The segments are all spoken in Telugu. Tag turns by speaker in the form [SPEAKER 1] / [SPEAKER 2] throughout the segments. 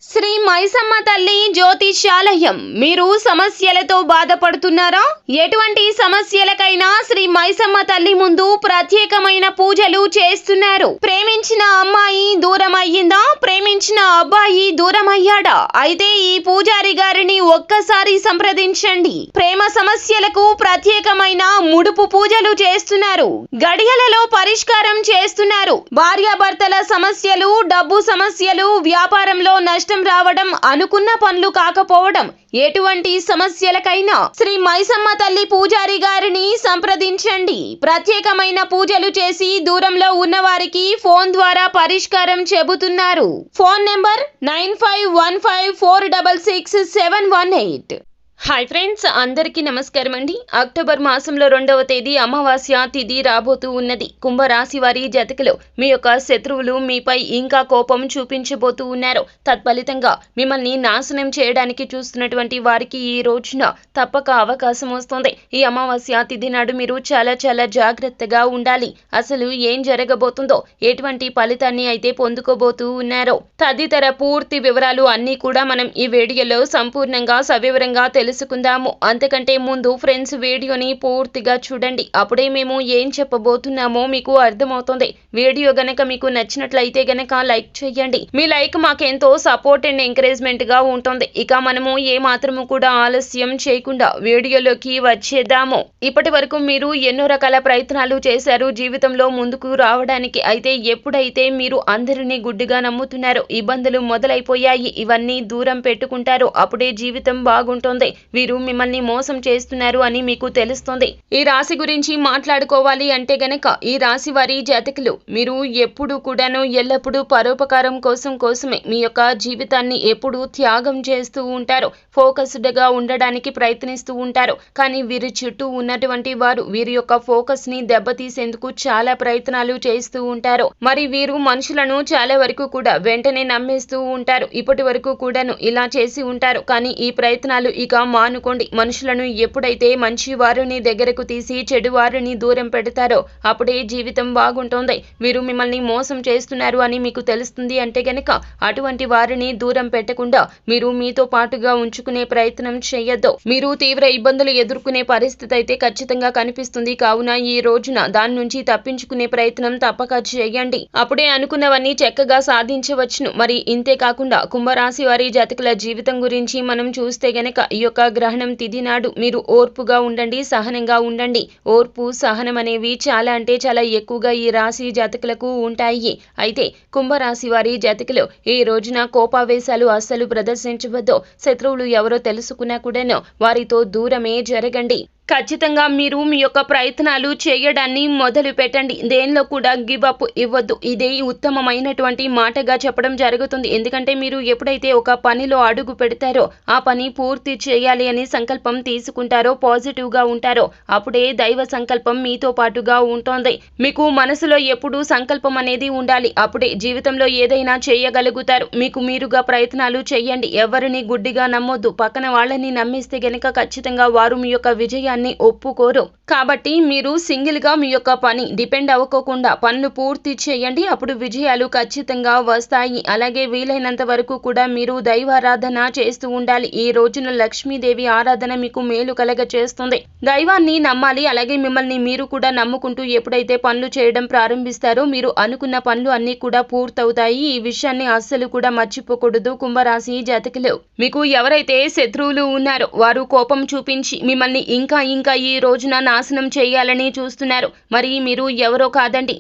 [SPEAKER 1] శ్రీ మైసమ్మ తల్లి జ్యోతిష్యాలయం. మీరు సమస్యలతో బాధపడుతున్నారా? ఎటువంటి సమస్యలకైనా శ్రీ మైసమ్మ తల్లి ముందు ప్రత్యేకమైన పూజలు చేస్తున్నారు. ప్రేమించిన అమ్మాయి దూరం అయ్యిందా? ప్రేమించిన అబ్బాయి దూరం అయ్యాడా? అయితే ఈ పూజారి గారిని ఒక్కసారి సంప్రదించండి. ప్రేమ సమస్యలకు ప్రత్యేకమైన ముడుపు పూజలు చేస్తున్నారు. గడియలలో పరిష్కారం చేస్తున్నారు. భార్యాభర్తల సమస్యలు, డబ్బు సమస్యలు, వ్యాపారంలో నష్టం రావడం, అనుకున్న పనులు కాకపోవడం, ఎటువంటి సమస్యలకైనా శ్రీ మైసమ్మ తల్లి పూజారి గారిని సంప్రదించండి. ప్రత్యేకమైన పూజలు చేసి దూరంలో ఉన్నవారికి ఫోన్ ద్వారా పరిష్కారం చెబుతున్నారు. Phone number 9515466718. హాయ్ ఫ్రెండ్స్, అందరికీ నమస్కారం అండి. అక్టోబర్ మాసంలో 2వ తేదీ అమావాస్య తిథి రాబోతూ ఉన్నది. కుంభరాశి వారి జాతకులు మీ యొక్క శత్రువులు మీపై ఇంకా కోపం చూపించబోతూ ఉన్నారు. తత్ఫలితంగా మిమ్మల్ని నాశనం చేయడానికి చూస్తున్నటువంటి వారికి ఈ రోజున తప్పక అవకాశం వస్తుంది. ఈ అమావాస్య తిథి నాడు మీరు చాలా జాగ్రత్తగా ఉండాలి. అసలు ఏం జరగబోతుందో, ఎటువంటి ఫలితాన్ని అయితే పొందుకోబోతూ ఉన్నారో తదితర పూర్తి వివరాలు అన్నీ కూడా మనం ఈ వీడియోలో సంపూర్ణంగా సవివరంగా తెలుసుకుందాము. అంతకంటే ముందు ఫ్రెండ్స్, వీడియోని పూర్తిగా చూడండి. అప్పుడే మేము ఏం చెప్పబోతున్నామో మీకు అర్థమవుతుంది. వీడియో గనక మీకు నచ్చినట్లయితే గనక లైక్ చేయండి. మీ లైక్ మాకెంతో సపోర్ట్ అండ్ ఎంకరేజ్మెంట్ గా ఉంటుంది. ఇక మనము ఏ మాత్రము కూడా ఆలస్యం చేయకుండా వీడియోలోకి వచ్చేద్దాము. ఇప్పటి వరకు మీరు ఎన్నో రకాల ప్రయత్నాలు చేశారు జీవితంలో ముందుకు రావడానికి. అయితే ఎప్పుడైతే మీరు అందరినీ గుడ్డిగా నమ్ముతున్నారు, ఇబ్బందులు మొదలైపోయాయి, ఇవన్నీ దూరం పెట్టుకుంటారు, అప్పుడే జీవితం బాగుంటుంది. వీరు మిమ్మల్ని మోసం చేస్తున్నారు అని మీకు తెలుస్తుంది. ఈ రాశి గురించి మాట్లాడుకోవాలి అంటే గనక, ఈ రాశి వారి జాతకులు మీరు ఎప్పుడు కూడాను ఎల్లప్పుడూ పరోపకారం కోసమే మీ యొక్క జీవితాన్ని ఎప్పుడు త్యాగం చేస్తూ ఉంటారు. ఫోకస్డ్ గా ఉండడానికి ప్రయత్నిస్తూ ఉంటారు. కానీ వీరి చుట్టూ ఉన్నటువంటి వారు వీరి యొక్క ఫోకస్ ని దెబ్బతీసేందుకు చాలా ప్రయత్నాలు చేస్తూ ఉంటారు. మరి వీరు మనుషులను చాలా వరకు కూడా వెంటనే నమ్మేస్తూ ఉంటారు. ఇప్పటి వరకు కూడాను ఇలా చేసి ఉంటారు. కానీ ఈ ప్రయత్నాలు ఇక మానుకోండి. మనుషులను ఎప్పుడైతే మంచి వారిని దగ్గరకు తీసి చెడు వారిని దూరం పెడతారో అప్పుడే జీవితం బాగుంటుంది. వీరు మిమ్మల్ని మోసం చేస్తున్నారు అని మీకు తెలుస్తుంది అంటే గనక, అటువంటి వారిని దూరం పెట్టకుండా మీరు మీతో పాటుగా ఉంచుకునే ప్రయత్నం చేయొద్దు. మీరు తీవ్ర ఇబ్బందులు ఎదుర్కొనే పరిస్థితి అయితే ఖచ్చితంగా కనిపిస్తుంది. కావున ఈ రోజున దాని నుంచి తప్పించుకునే ప్రయత్నం తప్పక చేయండి. అప్పుడే అనుకున్నవన్నీ చక్కగా సాధించవచ్చును. మరి ఇంతే కాకుండా కుంభరాశి వారి జాతకుల జీవితం గురించి మనం చూస్తే గనక, ఈ యొక్క గ్రహణం తిథి నాడు మీరు ఓర్పుగా ఉండండి, సహనంగా ఉండండి. ఓర్పు, సహనం అనేవి చాలా అంటే చాలా ఎక్కువగా ఈ రాశి జాతకులకు ఉంటాయి. అయితే కుంభరాశి వారి జాతకులు ఈ రోజున కోపావేశాలు అస్సలు ప్రదర్శించవద్దు. శత్రువులు ఎవరో తెలుసుకున్నా కూడాను వారితో దూరమే జరగండి. ఖచ్చితంగా మీరు మీ యొక్క ప్రయత్నాలు చేయడాన్ని మొదలు పెట్టండి. దేనిలో కూడా గివ్ అప్ ఇవ్వద్దు. ఇదే ఉత్తమమైనటువంటి మాటగా చెప్పడం జరుగుతుంది. ఎందుకంటే మీరు ఎప్పుడైతే ఒక పనిలో అడుగు పెడతారో, ఆ పని పూర్తి చేయాలి అని సంకల్పం తీసుకుంటారో, పాజిటివ్ గా ఉంటారో, అప్పుడే దైవ సంకల్పం మీతో పాటుగా ఉంటుంది. మీకు మనసులో ఎప్పుడూ సంకల్పం అనేది ఉండాలి. అప్పుడే జీవితంలో ఏదైనా చేయగలుగుతారు. మీకు మీరుగా ప్రయత్నాలు చేయండి. ఎవరిని గుడ్డిగా నమ్మొద్దు. పక్కన వాళ్ళని నమ్మిస్తే గనక ఖచ్చితంగా వారు మీ యొక్క విజయాన్ని ఒప్పుకోరు. కాబట్టి మీరు సింగిల్ గా మీ యొక్క పని డిపెండ్ అవ్వకోకుండా పనులు పూర్తి చేయండి. అప్పుడు విజయాలు ఖచ్చితంగా వస్తాయి. అలాగే వీలైనంత వరకు కూడా మీరు దైవారాధన చేస్తూ ఉండాలి. ఈ రోజున లక్ష్మీదేవి ఆరాధన మీకు మేలు కలగ చేస్తుంది. దైవాన్ని నమ్మాలి. అలాగే మిమ్మల్ని మీరు కూడా నమ్ముకుంటూ ఎప్పుడైతే పనులు చేయడం ప్రారంభిస్తారో మీరు అనుకున్న పనులు అన్ని కూడా పూర్తవుతాయి. ఈ విషయాన్ని అస్సలు కూడా మర్చిపోకూడదు కుంభరాశి జాతకులు. మీకు ఎవరైతే శత్రువులు ఉన్నారో వారు కోపం చూపించి మిమ్మల్ని ఇంకా ఈ రోజున నాశనం చేయాలని చూస్తున్నారు. మరి మీరు ఎవరో కాదండి.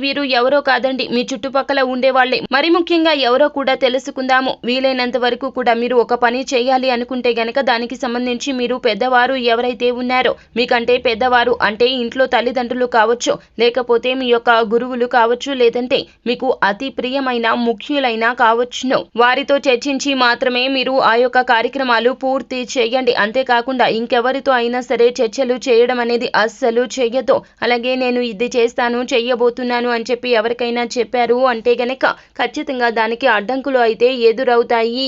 [SPEAKER 1] వీరు ఎవరో కాదండి, మీ చుట్టుపక్కల ఉండేవాళ్లే. మరి ముఖ్యంగా ఎవరో కూడా తెలుసుకుందాము. వీలైనంత వరకు కూడా మీరు ఒక పని చేయాలి అనుకుంటే గనక దానికి సంబంధించి మీరు పెద్దవారు ఎవరైతే ఉన్నారో, మీకంటే పెద్దవారు అంటే ఇంట్లో తల్లిదండ్రులు కావచ్చు, లేకపోతే మీ యొక్క గురువులు కావచ్చు, లేదంటే మీకు అతి ప్రియమైన ముఖ్యులైన కావచ్చును, వారితో చర్చించి మాత్రమే మీరు ఆ యొక్క కార్యక్రమాలు పూర్తి చేయండి. అంతేకాకుండా ఇంకెవరితో అయినా సరే చర్చలు చేయడం అనేది అస్సలు చేయొద్దు. అలాగే నేను ఇది చేస్తాను, చెయ్యబోతున్నాను చేయబోతున్నాను అని చెప్పి ఎవరికైనా చెప్పారు అంటే గనక ఖచ్చితంగా దానికి అడ్డంకులు అయితే ఎదురవుతాయి.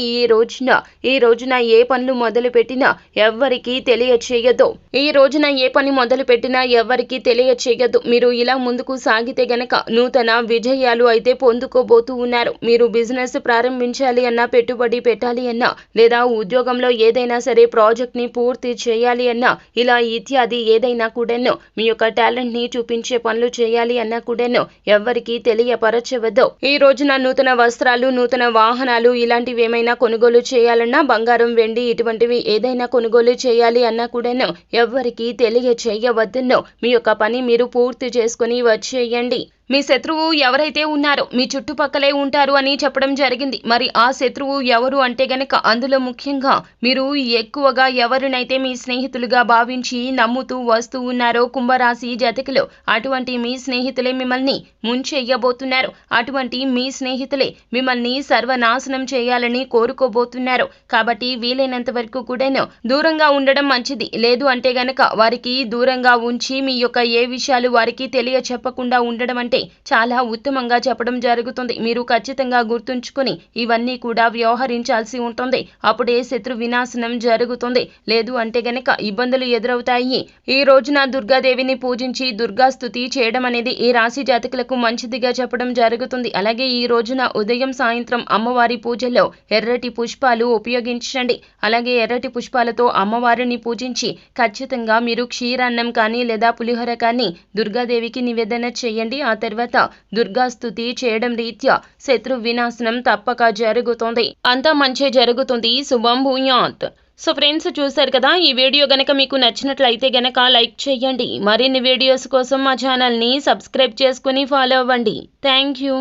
[SPEAKER 1] ఈ రోజున ఏ పనులు మొదలు పెట్టినా ఎవ్వరికీ తెలియచేయదు. ఈ రోజున ఏ పని మొదలు పెట్టినా ఎవ్వరికీ తెలియచేయదు. మీరు ఇలా ముందుకు సాగితే గనక నూతన విజయాలు అయితే పొందుకోబోతూ ఉన్నారు. మీరు బిజినెస్ ప్రారంభించాలి అన్నా, పెట్టుబడి పెట్టాలి అన్నా, లేదా ఉద్యోగంలో ఏదైనా సరే ప్రాజెక్ట్ ని పూర్తి చేయాలి అన్నా, ఇలా ఇత్యాది ఏదైనా కూడాను మీ యొక్క టాలెంట్ ని చూపించే పనులు చేయాలి అన్నా కూడాను ఎవ్వరికీ తెలియపరచవద్దు. ఈ రోజున నూతన వస్త్రాలు, నూతన వాహనాలు ఇలాంటివి ఏమైనా కొనుగోలు చేయాలన్నా, బంగారం, వెండి ఇటువంటివి ఏదైనా కొనుగోలు చేయాలి అన్నా కూడాను ఎవ్వరికీ తెలియచేయవద్దును. మీ యొక్క పని మీరు పూర్తి చేసుకుని వచ్చేయండి. మీ శత్రువు ఎవరైతే ఉన్నారో మీ చుట్టుపక్కలే ఉంటారు అని చెప్పడం జరిగింది. మరి ఆ శత్రువు ఎవరు అంటే గనక అందులో ముఖ్యంగా మీరు ఎక్కువగా ఎవరినైతే మీ స్నేహితులుగా భావించి నమ్ముతూ వస్తూ ఉన్నారో కుంభరాశి జాతకులు, అటువంటి మీ స్నేహితులే మిమ్మల్ని ముంచెయ్యబోతున్నారు. అటువంటి మీ స్నేహితులే మిమ్మల్ని సర్వనాశనం చేయాలని కోరుకోబోతున్నారు. కాబట్టి వీలైనంత వరకు కూడాను దూరంగా ఉండడం మంచిది. లేదు అంటే గనక వారికి దూరంగా ఉంచి మీ యొక్క ఏ విషయాలు వారికి తెలియ చెప్పకుండా ఉండడం అంటే చాలా ఉత్తమంగా చెప్పడం జరుగుతుంది. మీరు ఖచ్చితంగా గుర్తుంచుకొని ఇవన్నీ కూడా వ్యవహరించాల్సి ఉంటుంది. అప్పుడే శత్రు వినాశనం జరుగుతుంది. లేదు అంటే గనక ఇబ్బందులు ఎదురవుతాయి. ఈ రోజున దుర్గాదేవిని పూజించి దుర్గాస్తుతి చేయడం అనేది ఈ రాశి జాతకులకు మంచిదిగా చెప్పడం జరుగుతుంది. అలాగే ఈ రోజున ఉదయం సాయంత్రం అమ్మవారి పూజలో ఎర్రటి పుష్పాలు ఉపయోగించండి. అలాగే ఎర్రటి పుష్పాలతో అమ్మవారిని పూజించి ఖచ్చితంగా మీరు క్షీరాన్నం కానీ లేదా పులిహోర కానీ దుర్గాదేవికి నివేదన చేయండి. ఆ తర్వాత దుర్గాస్తుతి చేయడం రీత్యా శత్రు వినాశనం తప్పక జరుగుతుంది. అంతా మంచి జరుగుతుంది. శుభం భూయాత్. సో ఫ్రెండ్స్, చూసారు కదా, ఈ వీడియో గనక మీకు నచ్చినట్లయితే గనక లైక్ చేయండి. మరిన్ని వీడియోస్ కోసం మా ఛానల్ని సబ్స్క్రైబ్ చేసుకుని ఫాలో అవ్వండి. Thank you.